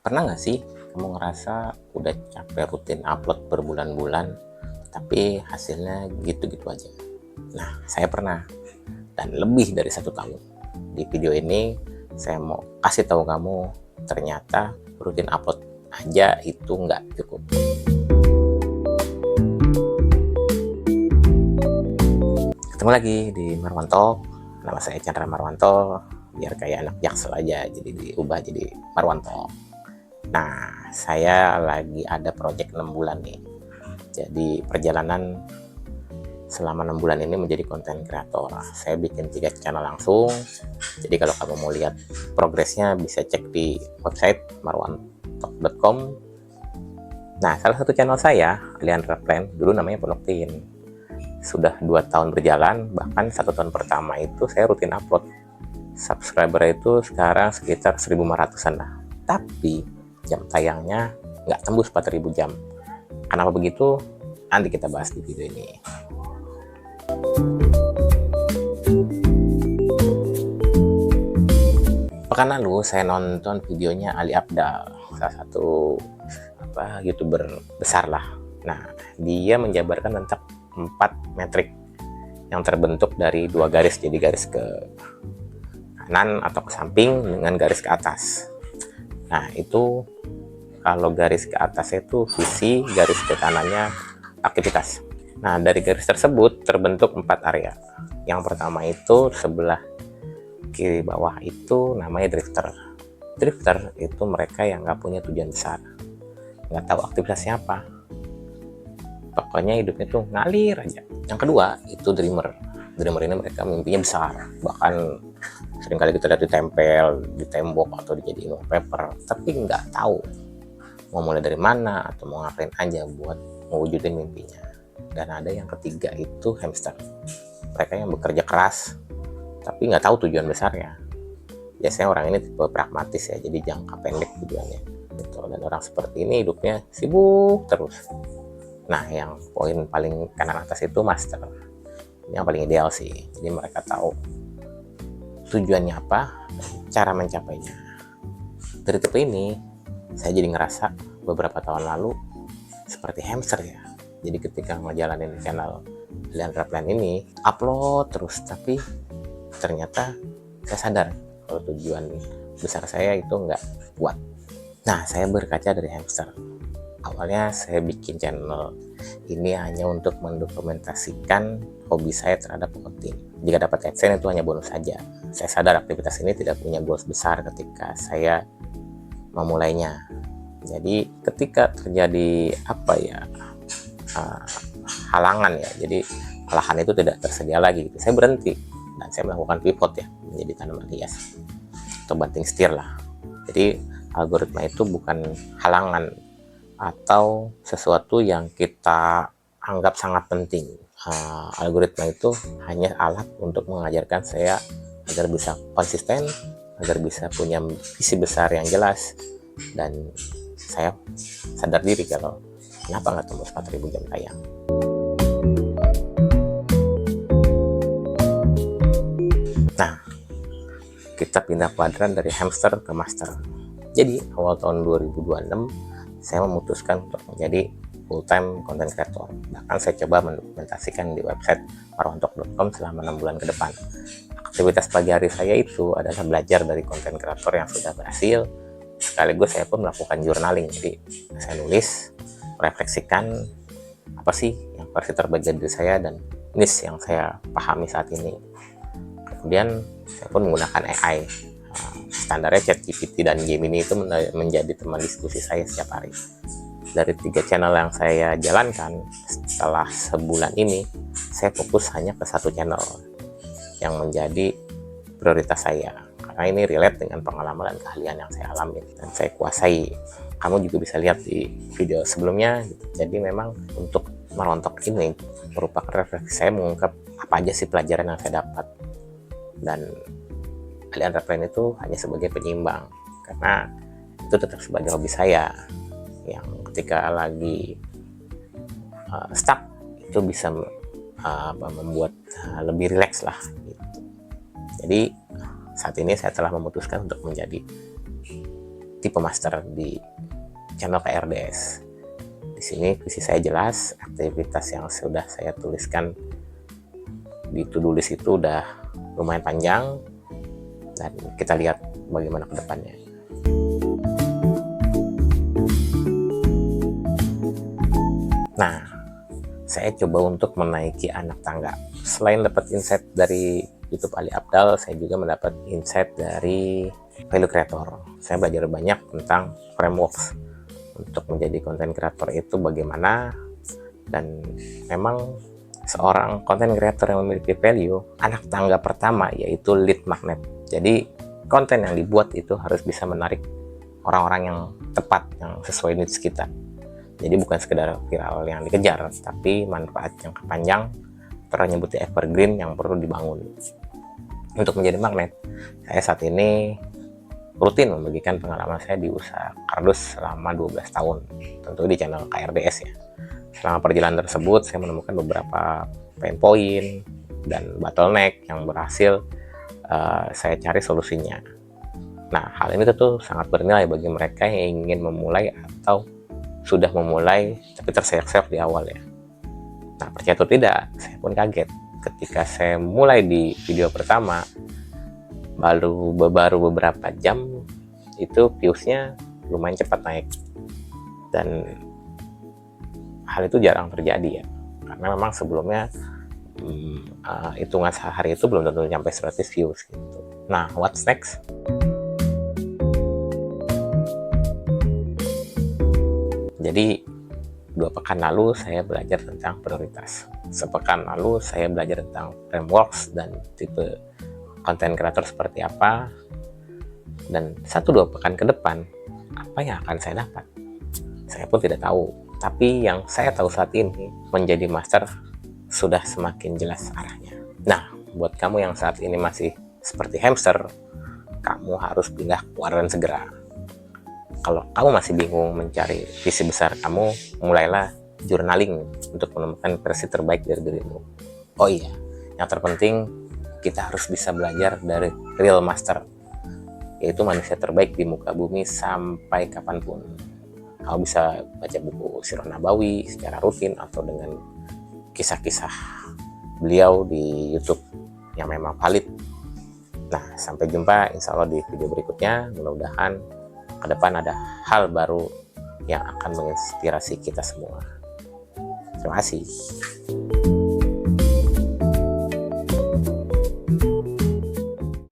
Pernah nggak sih kamu ngerasa udah capek rutin upload berbulan-bulan, tapi hasilnya gitu-gitu aja? Nah, saya pernah, dan lebih dari 1 tahun. Di video ini, saya mau kasih tahu kamu, ternyata rutin upload aja itu nggak cukup. Ketemu lagi di Marwanto. Nama saya Chandra Marwanto, biar kayak anak Jaksel aja, jadi diubah jadi Marwanto. Nah, saya lagi ada project 6 bulan nih. Jadi perjalanan selama 6 bulan ini menjadi konten kreator. Saya bikin 3 channel langsung. Jadi kalau kamu mau lihat progresnya bisa cek di website marwantok.com. Nah, salah satu channel saya, Aliandra Plan, dulu namanya Pondok Tin. Sudah 2 tahun berjalan, bahkan 1 tahun pertama itu saya rutin upload. Subscriber itu sekarang sekitar 1.500-an lah. Tapi jam tayangnya nggak tembus 4.000 jam. Kenapa begitu? Nanti kita bahas di video ini. Pekan lalu saya nonton videonya Ali Abdal, salah satu YouTuber besar lah. Nah, dia menjabarkan tentang 4 metrik yang terbentuk dari 2 garis, jadi garis ke kanan atau ke samping dengan garis ke atas. Nah, itu kalau garis ke atas itu visi, garis ke kanannya aktivitas. Nah, dari garis tersebut terbentuk 4 area. Yang pertama itu sebelah kiri bawah itu namanya drifter. Drifter itu mereka yang nggak punya tujuan besar, nggak tahu aktivitasnya apa, pokoknya hidupnya tuh ngalir aja. Yang kedua itu dreamer. Dreamer ini mereka mimpinya besar, bahkan seringkali kita lihat ditempel di tembok atau dijadiin wallpaper, tapi nggak tahu mau mulai dari mana atau mau ngapain aja buat mewujudin mimpinya. Dan ada yang ketiga itu hamster. Mereka yang bekerja keras tapi nggak tahu tujuan besarnya. Biasanya orang ini tipe pragmatis ya, jadi jangka pendek tujuannya gitu. Dan orang seperti ini hidupnya sibuk terus. Nah, yang poin paling kanan atas itu master. Yang paling ideal sih, jadi mereka tahu tujuannya apa, cara mencapainya. Dari tipe ini saya jadi ngerasa beberapa tahun lalu seperti hamster ya. Jadi ketika ngejalanin channel Aliandra Plan ini, upload terus, tapi ternyata saya sadar kalau tujuan besar saya itu nggak kuat. Nah, saya berkaca dari hamster. Awalnya saya bikin channel ini hanya untuk mendokumentasikan hobi saya terhadap konten. Jika dapat AdSense itu hanya bonus saja. Saya sadar aktivitas ini tidak punya goals besar ketika saya memulainya. Jadi ketika terjadi halangan ya, jadi lahan itu tidak tersedia lagi gitu, saya berhenti dan saya melakukan pivot ya menjadi tanaman hias atau banting setir lah. Jadi algoritma itu bukan halangan atau sesuatu yang kita anggap sangat penting. Algoritma itu hanya alat untuk mengajarkan saya agar bisa konsisten, agar bisa punya visi besar yang jelas. Dan saya sadar diri kalau kenapa nggak tembus 4.000 jam tayang. Nah, kita pindah kuadran dari hamster ke master. Jadi awal tahun 2026 saya memutuskan untuk menjadi full-time content creator. Bahkan saya coba mendokumentasikan di website marwantok.com selama 6 bulan ke depan. Aktivitas pagi hari saya itu adalah belajar dari content creator yang sudah berhasil. Sekaligus saya pun melakukan journaling. Jadi saya nulis, merefleksikan apa sih yang versi terbaik dari saya dan niche yang saya pahami saat ini. Kemudian saya pun menggunakan AI. Standarnya ChatGPT dan Gemini itu menjadi teman diskusi saya setiap hari. Dari 3 channel yang saya jalankan, setelah sebulan ini saya fokus hanya ke 1 channel yang menjadi prioritas saya, karena ini relate dengan pengalaman dan keahlian yang saya alami dan saya kuasai. Kamu juga bisa lihat di video sebelumnya gitu. Jadi memang untuk merontok ini merupakan refleksi saya mengungkap apa aja sih pelajaran yang saya dapat, dan Aliandra Plan itu hanya sebagai penyeimbang, karena itu tetap sebagai hobi saya yang ketika lagi stuck itu bisa membuat lebih rileks lah gitu. Jadi saat ini saya telah memutuskan untuk menjadi tipe master di channel KRDS. Di sini visi saya jelas, aktivitas yang sudah saya tuliskan di to-do list itu udah lumayan panjang, dan kita lihat bagaimana ke depannya. Nah, saya coba untuk menaiki anak tangga. Selain dapat insight dari YouTube Ali Abdal, saya juga mendapat insight dari Value Creator. Saya belajar banyak tentang frameworks untuk menjadi content creator itu bagaimana, dan memang seorang content creator yang memiliki value, anak tangga pertama yaitu lead magnet. Jadi konten yang dibuat itu harus bisa menarik orang-orang yang tepat, yang sesuai needs kita. Jadi bukan sekedar viral yang dikejar, tapi manfaat jangka panjang, atau nyebutnya evergreen, yang perlu dibangun. Untuk menjadi magnet, saya saat ini rutin membagikan pengalaman saya di usaha kardus selama 12 tahun, tentu di channel KRDS ya. Selama perjalanan tersebut, saya menemukan beberapa pain point dan bottleneck yang berhasil saya cari solusinya. Nah, hal ini tentu sangat bernilai bagi mereka yang ingin memulai atau sudah memulai tapi terseok-seok di awal ya. Nah, percaya atau tidak, saya pun kaget ketika saya mulai di video pertama, baru beberapa jam itu viewsnya lumayan cepat naik, dan hal itu jarang terjadi ya, karena memang sebelumnya hitungan sehari itu belum tentu sampai 100 views gitu. Nah, what's next? Jadi 2 pekan lalu saya belajar tentang prioritas, sepekan lalu saya belajar tentang frameworks dan tipe konten kreator seperti apa, dan 1-2 pekan ke depan apa yang akan saya dapat, saya pun tidak tahu. Tapi yang saya tahu saat ini, menjadi master sudah semakin jelas arahnya. Nah, buat kamu yang saat ini masih seperti hamster, kamu harus pindah keluar dan segera. Kalau kamu masih bingung mencari visi besar kamu, mulailah journaling untuk menemukan versi terbaik dari dirimu. Oh iya, yang terpenting kita harus bisa belajar dari real master, yaitu manusia terbaik di muka bumi sampai kapanpun. Kamu bisa baca buku Sirah Nabawi secara rutin atau dengan kisah-kisah beliau di YouTube yang memang valid. Nah, sampai jumpa insya Allah di video berikutnya. Mudah-mudahan ke depan ada hal baru yang akan menginspirasi kita semua. Terima kasih.